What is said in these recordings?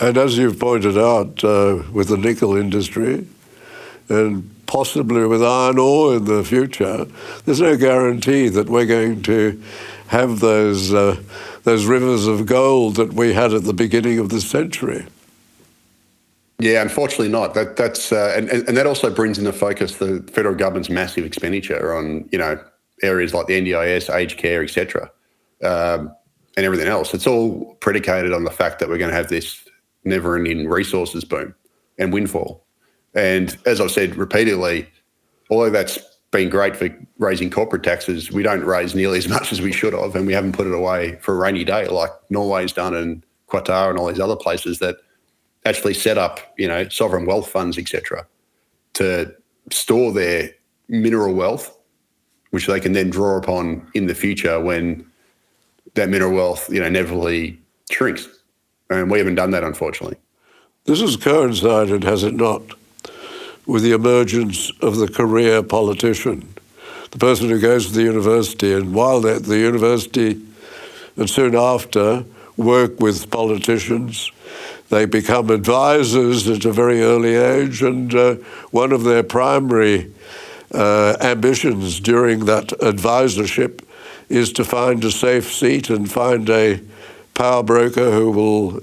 And as you've pointed out, with the nickel industry and possibly with iron ore in the future, there's no guarantee that we're going to have those rivers of gold that we had at the beginning of this century. Yeah, unfortunately not. That's and that also brings into focus the federal government's massive expenditure on areas like the NDIS, aged care, etc., and everything else. It's all predicated on the fact that we're going to have this never-ending resources boom and windfall. And as I've said repeatedly, although that's been great for raising corporate taxes, we don't raise nearly as much as we should have, and we haven't put it away for a rainy day like Norway's done and Qatar and all these other places that actually set up, sovereign wealth funds, etc., to store their mineral wealth, which they can then draw upon in the future when that mineral wealth, inevitably shrinks. And we haven't done that, unfortunately. This has coincided, has it not, with the emergence of the career politician, the person who goes to the university and while they're at the university and soon after work with politicians. They become advisors at a very early age, and one of their primary ambitions during that advisorship is to find a safe seat and find a power broker who will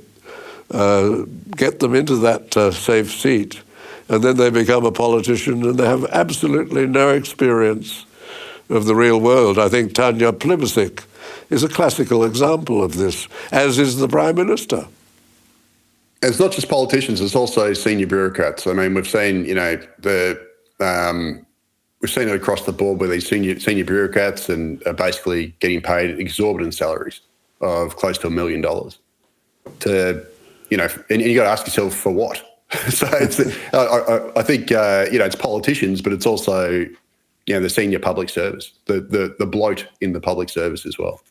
get them into that safe seat. And then they become a politician and they have absolutely no experience of the real world. I think Tanya Plibersek is a classical example of this, as is the Prime Minister. It's not just politicians; it's also senior bureaucrats. I mean, we've seen, we've seen it across the board where these senior bureaucrats and are basically getting paid exorbitant salaries of close to $1 million. And you got to ask yourself for what. So it's, I think it's politicians, but it's also the senior public service, the bloat in the public service as well.